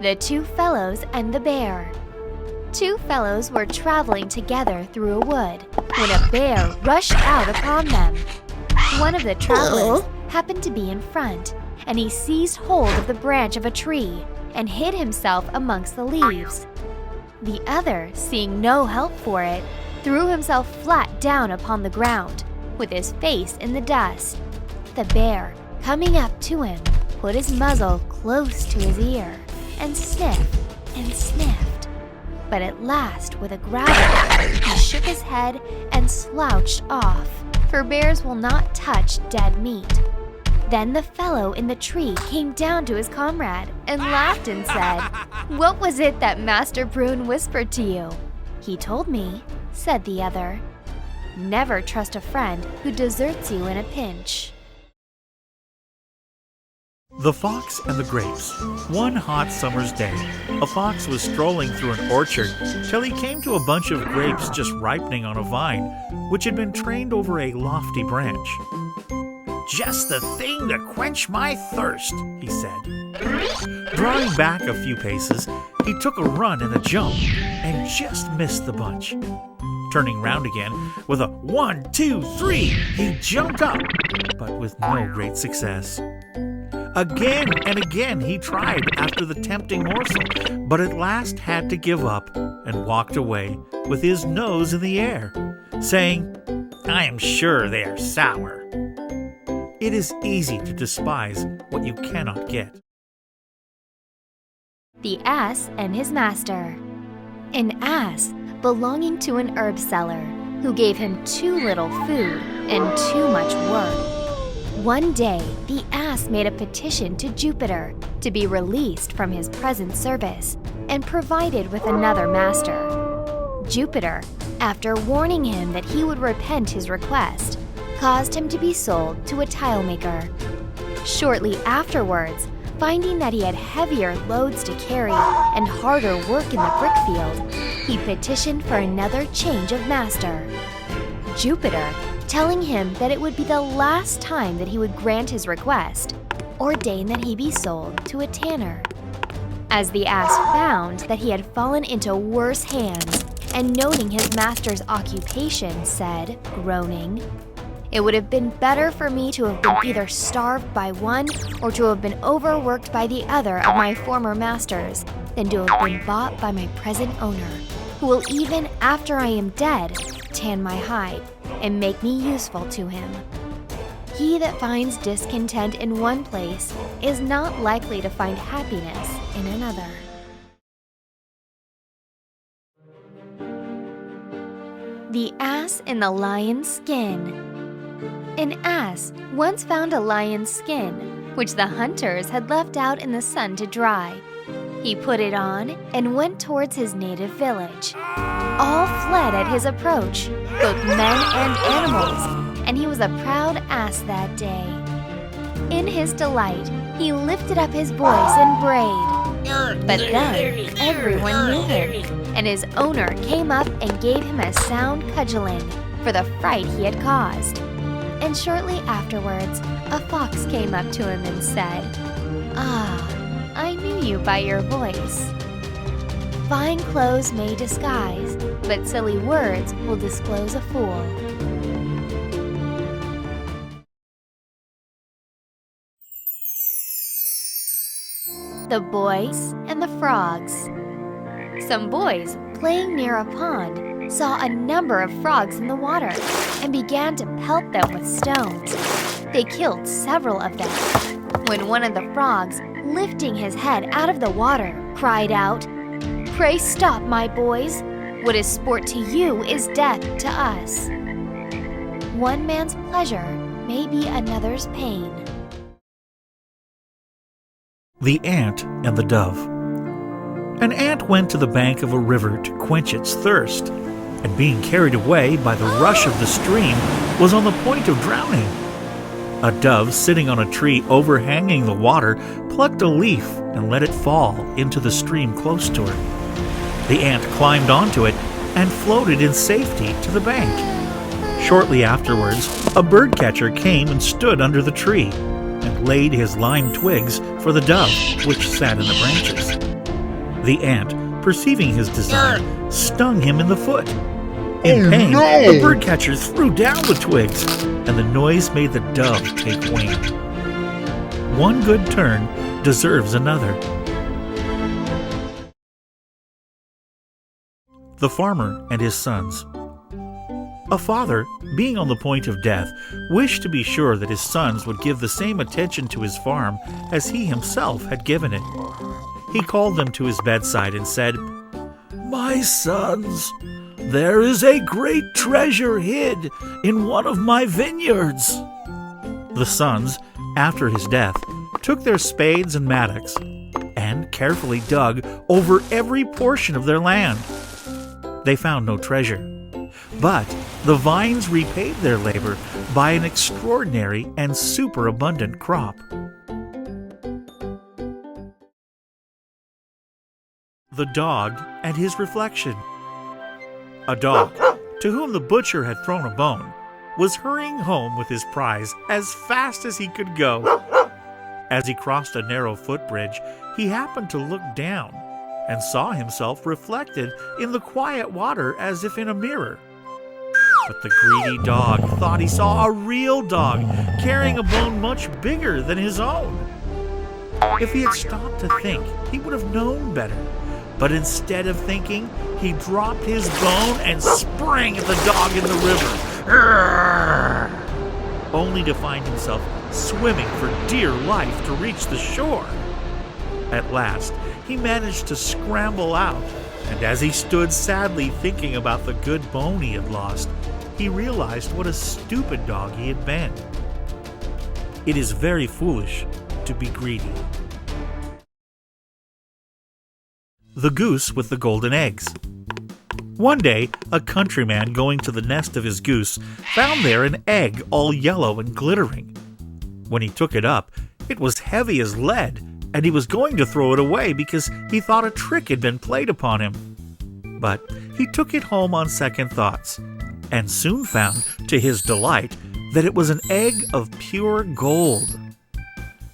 The Two Fellows and the Bear. Two fellows were traveling together through a wood when a bear rushed out upon them. One of the travelers happened to be in front, and he seized hold of the branch of a tree and hid himself amongst the leaves. The other, seeing no help for it, threw himself flat down upon the ground, with his face in the dust. The bear, coming up to him, put his muzzle close to his ear and sniffed and sniffed. But at last, with a growl, he shook his head and slouched off, for bears will not touch dead meat. Then the fellow in the tree came down to his comrade and laughed and said, "What was it that Master Prune whispered to you?" "He told me," said the other, "never trust a friend who deserts you in a pinch." The Fox and the Grapes. One hot summer's day, a fox was strolling through an orchard till he came to a bunch of grapes just ripening on a vine, which had been trained over a lofty branch. "Just the thing to quench my thirst," he said. Drawing back a few paces, he took a run and a jump and just missed the bunch. Turning round again, with a 1, 2, 3, he jumped up, but with no great success. Again and again he tried after the tempting morsel, but at last had to give up and walked away with his nose in the air, saying, "I am sure they are sour." It is easy to despise what you cannot get. The Ass and His Master. An ass belonging to an herb seller, who gave him too little food and too much work. One day, the ass made a petition to Jupiter to be released from his present service and provided with another master. Jupiter, after warning him that he would repent his request, caused him to be sold to a tile maker. Shortly afterwards, finding that he had heavier loads to carry and harder work in the brick field, he petitioned for another change of master. Jupiter, telling him that it would be the last time that he would grant his request, ordained that he be sold to a tanner. As the ass found that he had fallen into worse hands, and noting his master's occupation, said, groaning, "It would have been better for me to have been either starved by one or to have been overworked by the other of my former masters than to have been bought by my present owner, who will even after I am dead tan my hide and make me useful to him. He that finds discontent in one place is not likely to find happiness in another." The Ass in the Lion's Skin. An ass once found a lion's skin, which the hunters had left out in the sun to dry. He put it on and went towards his native village. All fled at his approach, both men and animals, and he was a proud ass that day. In his delight, he lifted up his voice and brayed. But then everyone knew him, and his owner came up and gave him a sound cudgeling for the fright he had caused. And shortly afterwards, a fox came up to him and said, "Ah, I knew you by your voice. Fine clothes may disguise, but silly words will disclose a fool." The Boys and the Frogs. Some boys playing near a pond saw a number of frogs in the water and began to pelt them with stones. They killed several of them, when one of the frogs, lifting his head out of the water, cried out, "Pray stop, my boys. What is sport to you is death to us." One man's pleasure may be another's pain. The Ant and the Dove. An ant went to the bank of a river to quench its thirst, and being carried away by the rush of the stream, was on the point of drowning. A dove sitting on a tree overhanging the water plucked a leaf and let it fall into the stream close to her. The ant climbed onto it and floated in safety to the bank. Shortly afterwards, a birdcatcher came and stood under the tree and laid his lime twigs for the dove, which sat in the branches. The ant, perceiving his design, stung him in the foot. In pain, the birdcatcher threw down the twigs, and the noise made the dove take wing. One good turn deserves another. The Farmer and His Sons. A father, being on the point of death, wished to be sure that his sons would give the same attention to his farm as he himself had given it. He called them to his bedside and said, "My sons, there is a great treasure hid in one of my vineyards." The sons, after his death, took their spades and mattocks and carefully dug over every portion of their land. They found no treasure, but the vines repaid their labor by an extraordinary and superabundant crop. The Dog and His Reflection. A dog, to whom the butcher had thrown a bone, was hurrying home with his prize as fast as he could go. As he crossed a narrow footbridge, he happened to look down and saw himself reflected in the quiet water as if in a mirror. But the greedy dog thought he saw a real dog carrying a bone much bigger than his own. If he had stopped to think, he would have known better. But instead of thinking, he dropped his bone and sprang at the dog in the river, only to find himself swimming for dear life to reach the shore. At last, he managed to scramble out, and as he stood sadly thinking about the good bone he had lost, he realized what a stupid dog he had been. It is very foolish to be greedy. The Goose with the Golden Eggs. One day, a countryman going to the nest of his goose found there an egg all yellow and glittering. When he took it up, it was heavy as lead, and he was going to throw it away because he thought a trick had been played upon him. But he took it home on second thoughts, and soon found, to his delight, that it was an egg of pure gold.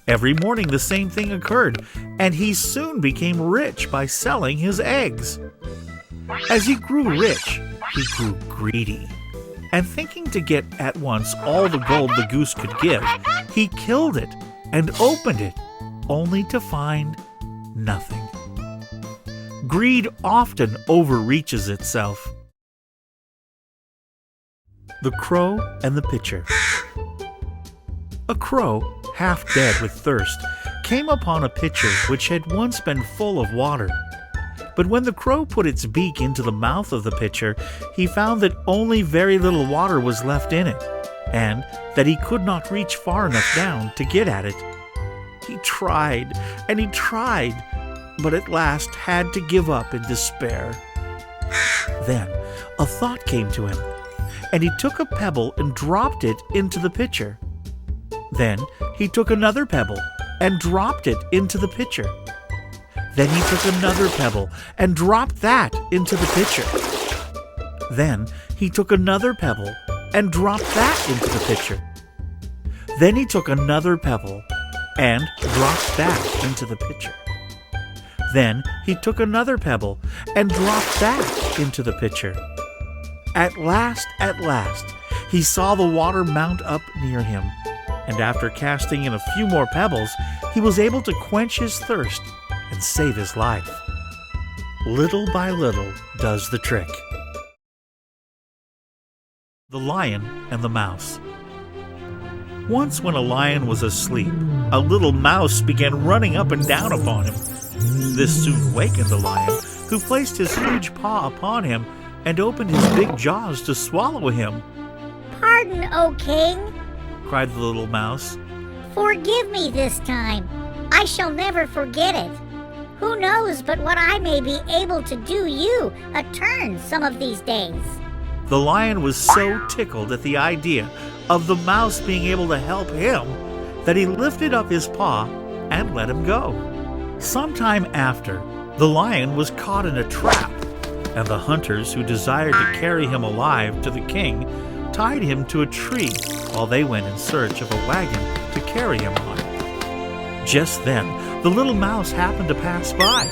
Every morning the same thing occurred, and he soon became rich by selling his eggs. As he grew rich, he grew greedy, and thinking to get at once all the gold the goose could give, he killed it and opened it, only to find nothing. Greed often overreaches itself. The Crow and the Pitcher. A crow, half dead with thirst, came upon a pitcher which had once been full of water. But when the crow put its beak into the mouth of the pitcher, he found that only very little water was left in it, and that he could not reach far enough down to get at it. He tried and he tried, but at last had to give up in despair. Then a thought came to him, and he took a pebble and dropped it into the pitcher. Then he took another pebble and dropped it into the pitcher. Then he took another pebble and dropped that into the pitcher. Then he took another pebble and dropped that into the pitcher. Then he took another pebble and dropped that into the pitcher. Then he took another pebble and dropped that into the pitcher. At last, he saw the water mount up near him, and after casting in a few more pebbles, he was able to quench his thirst and save his life. Little by little does the trick. The Lion and the Mouse. Once when a lion was asleep, a little mouse began running up and down upon him. This soon wakened the lion, who placed his huge paw upon him and opened his big jaws to swallow him. "Pardon, O king," cried the little mouse. "Forgive me this time. I shall never forget it. Who knows but what I may be able to do you a turn some of these days." The lion was so tickled at the idea of the mouse being able to help him that he lifted up his paw and let him go. Sometime after, the lion was caught in a trap, and the hunters who desired to carry him alive to the king tied him to a tree while they went in search of a wagon to carry him on. Just then, the little mouse happened to pass by,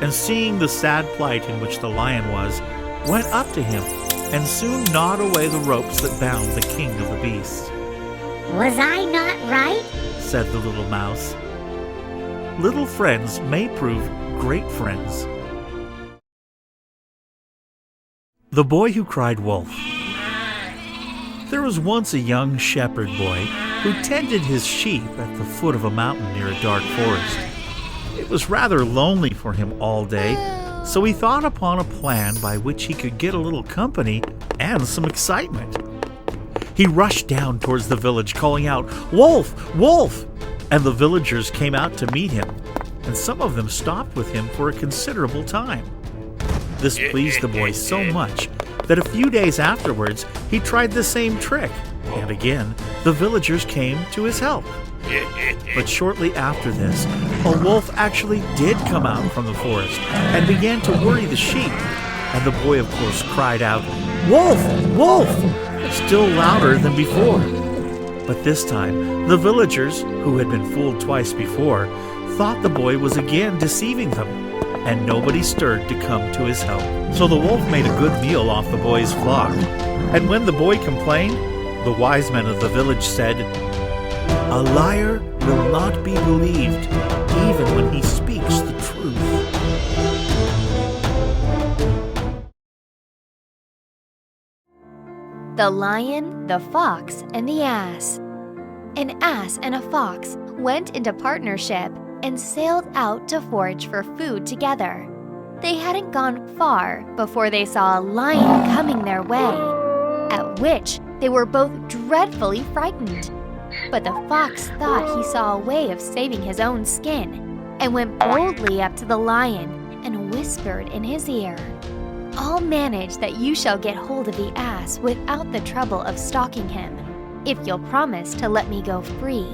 and seeing the sad plight in which the lion was, went up to him and soon gnawed away the ropes that bound the king of the beasts. Was I not right? Said the little mouse. Little friends may prove great friends. The Boy Who Cried Wolf. There was once a young shepherd boy who tended his sheep at the foot of a mountain near a dark forest. It was rather lonely for him all day, so he thought upon a plan by which he could get a little company and some excitement. He rushed down towards the village, calling out, "Wolf! Wolf!" And the villagers came out to meet him, and some of them stopped with him for a considerable time. This pleased the boy so much that a few days afterwards he tried the same trick, and again the villagers came to his help. But shortly after this, a wolf actually did come out from the forest and began to worry the sheep, and the boy of course cried out, "Wolf! Wolf!" still louder than before. But this time, the villagers, who had been fooled twice before, thought the boy was again deceiving them, and nobody stirred to come to his help. So the wolf made a good meal off the boy's flock, and when the boy complained, the wise men of the village said, "A liar will not be believed, even when he speaks the truth." The Lion, the Fox, and the Ass. An ass and a fox went into partnership and sailed out to forage for food together. They hadn't gone far before they saw a lion coming their way, at which they were both dreadfully frightened. But the fox thought he saw a way of saving his own skin and went boldly up to the lion and whispered in his ear, "I'll manage that you shall get hold of the ass without the trouble of stalking him, if you'll promise to let me go free."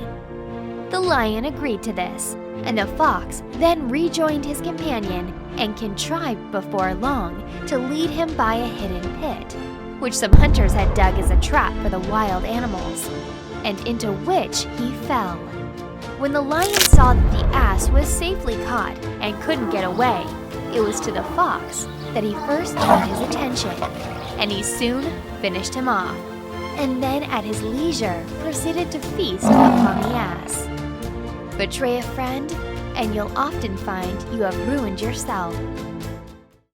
The lion agreed to this, and the fox then rejoined his companion and contrived before long to lead him by a hidden pit, which some hunters had dug as a trap for the wild animals, and into which he fell. When the lion saw that the ass was safely caught and couldn't get away, it was to the fox that he first turned his attention, and he soon finished him off, and then at his leisure proceeded to feast upon the ass. Betray a friend, and you'll often find you have ruined yourself.